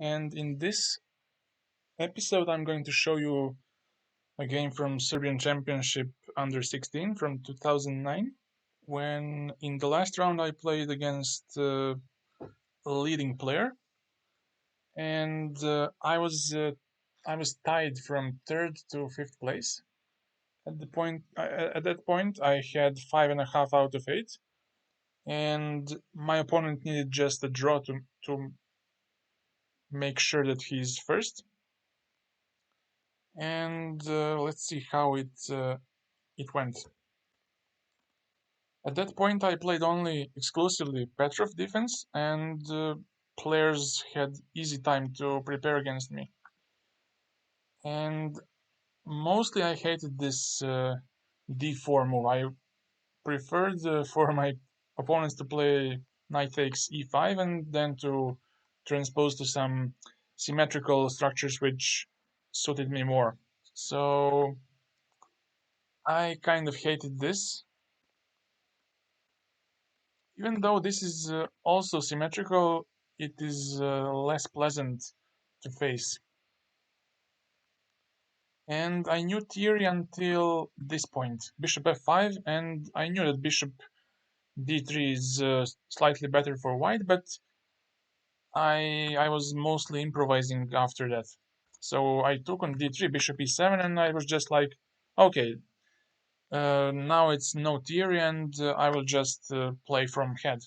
and in this episode I'm going to show you a game from Serbian Championship under 16 from 2009, when in the last round I played against a leading player, and I was tied from third to fifth place. At that point I had 5.5 out of 8, and my opponent needed just a draw to make sure that he's first. And let's see how it went. At that point, I played only exclusively Petrov defense, and players had easy time to prepare against me. And mostly, I hated this d4 move. I preferred for my opponents to play knight takes e5 and then to transpose to some symmetrical structures which suited me more. So I kind of hated this. Even though this is also symmetrical, it is less pleasant to face. And I knew theory until this point, bishop f5, and I knew that bishop d3 is slightly better for white, but I was mostly improvising after that. So I took on d3, bishop e7, and I was just like, okay, now it's no theory, and I will just play from head.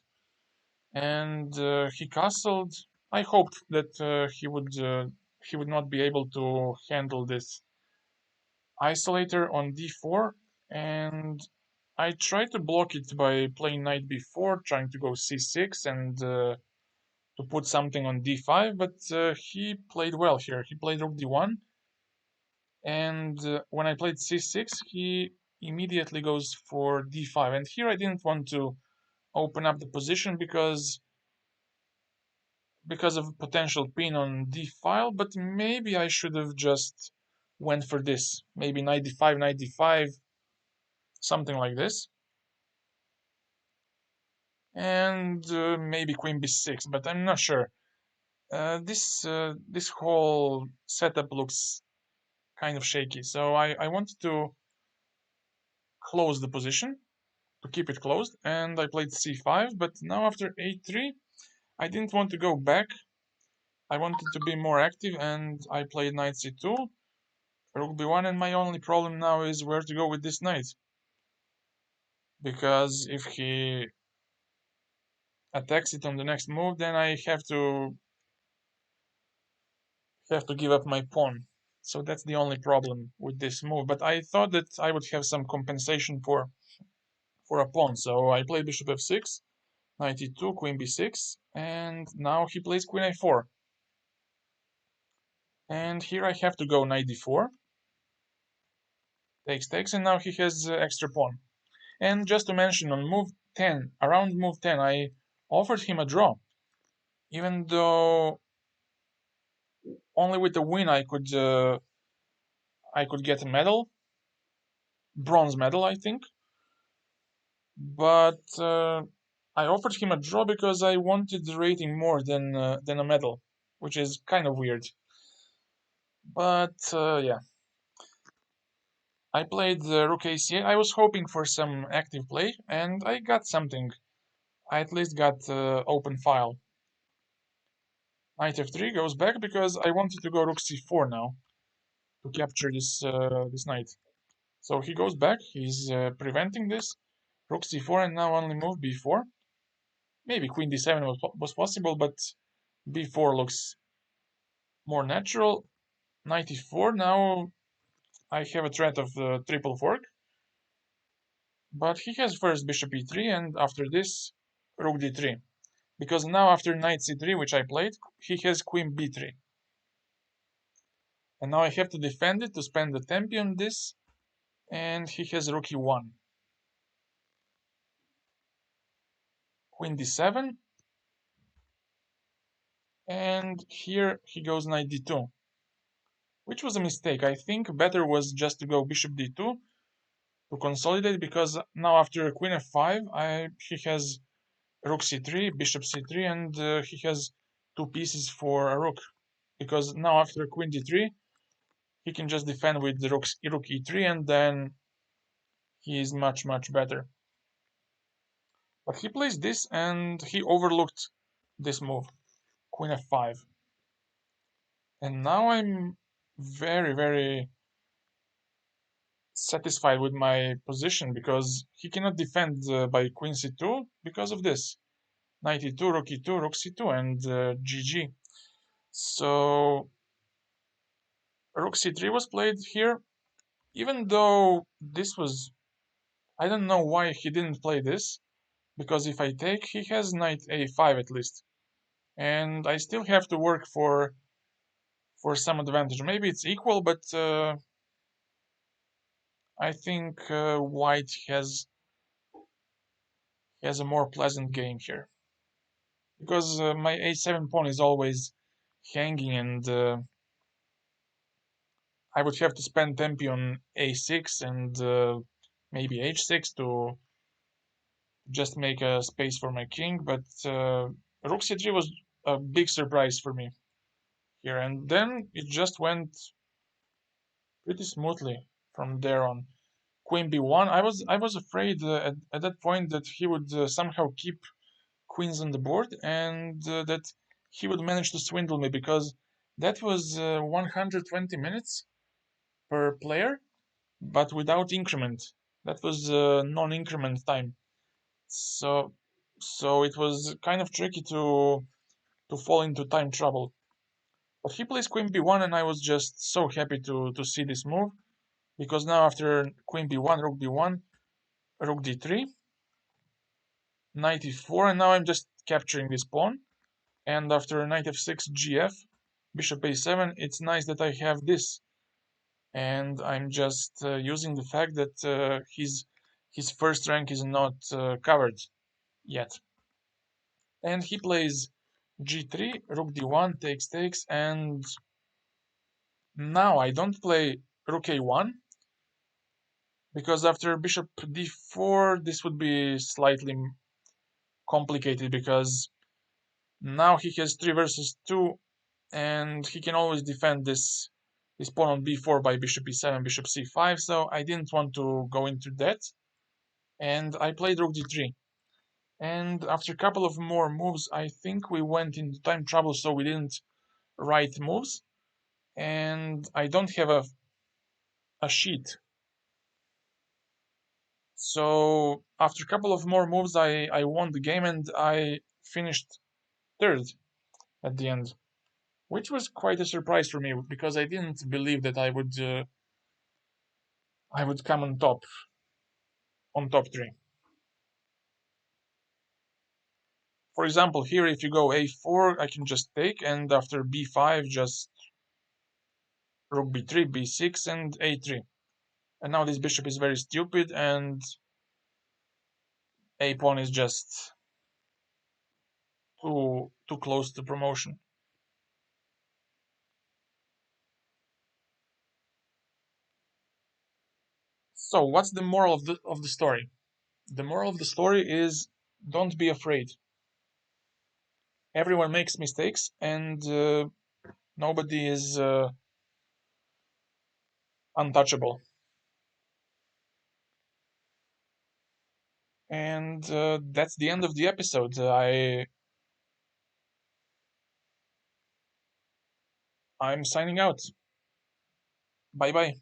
And he castled. I hoped that he would not be able to handle this isolator on d4, and I tried to block it by playing knight b4, trying to go c6 and to put something on d5, but he played well here. He played rook d1, and when I played c6, he immediately goes for d5, and here I didn't want to open up the position because of potential pin on d file, but maybe I should have just went for this. Maybe knight d5, knight d5, something like this. And maybe queen b6, but I'm not sure. This whole setup looks kind of shaky, so I wanted to close the position, to keep it closed, and I played c5, but now after a3, I didn't want to go back. I wanted to be more active, and I played knight c2, rook b1, and my only problem now is where to go with this knight. Because if he attacks it on the next move, then I have to give up my pawn. So that's the only problem with this move. But I thought that I would have some compensation for a pawn. So I played bishop f6, knight e2, queen b6, and now he plays queen a4. And here I have to go knight d4. Takes, and now he has extra pawn. And just to mention, on move 10, around move 10, I offered him a draw. Even though only with a win I could get a medal, bronze medal, I think. But I offered him a draw because I wanted the rating more than a medal, which is kind of weird. But yeah, I played rook a8. I was hoping for some active play, and I got something. I at least got open file. Knight f3 goes back because I wanted to go rook c4 now to capture this knight. So he goes back. He's preventing this. Rook c4 and now only move b4. Maybe queen d7 was possible, but b4 looks more natural. Knight e4. Now I have a threat of triple fork. But he has first bishop e3 and after this rook d3. Because now after knight c3, which I played, he has queen b3. And now I have to defend it to spend the tempi on this. And he has rook e1. Queen d7. And here he goes knight d2. Which was a mistake. I think better was just to go bishop d2 to consolidate, because now after queen f5, he has rook c3, bishop c3, and he has two pieces for a rook. because now after queen d3, he can just defend with the rook e3, and then he is much, much better. But he plays this, and he overlooked this move, queen f5. And now I'm very, very satisfied with my position because he cannot defend by queen c2 because of this. Knight e2, rook e2, rook c2, and GG. So rook c3 was played here, even though this was, I don't know why he didn't play this, because if I take, he has knight a5 at least, and I still have to work for some advantage. Maybe it's equal, but I think white has a more pleasant game here, because my a7 pawn is always hanging, and I would have to spend tempi on a6 and maybe h6 to just make a space for my king, but rook c3 was a big surprise for me here, and then it just went pretty smoothly from there on. Queen b1. I was afraid at that point that he would somehow keep queens on the board, and that he would manage to swindle me, because that was 120 minutes per player, but without increment. That was non-increment time. So it was kind of tricky to fall into time trouble. But he plays queen b1, and I was just so happy to see this move, because now after queen b1, rook b1, rook d3, knight e4, and now I'm just capturing this pawn. And after knight f6, gf, bishop a7, it's nice that I have this. And I'm just using the fact that his first rank is not covered yet. And he plays g3, rook d1, takes, and now I don't play rook a1, because after bishop d4, this would be slightly complicated, because now he has 3 versus 2, and he can always defend this pawn on b4 by bishop e7, bishop c5, so I didn't want to go into that, and I played rook d3. And after a couple of more moves, I think we went into time trouble, so we didn't write moves, and I don't have a sheet. So after a couple of more moves, I won the game, and I finished third at the end, which was quite a surprise for me, because I didn't believe that I would come on top three. For example, here if you go a4, I can just take, and after b5, just rook b3, b6, and a3. And now this bishop is very stupid, and a pawn is just too close to promotion. So what's the moral of the story? The moral of the story is, don't be afraid. Everyone makes mistakes, and nobody is untouchable. And that's the end of the episode. I'm signing out. Bye bye.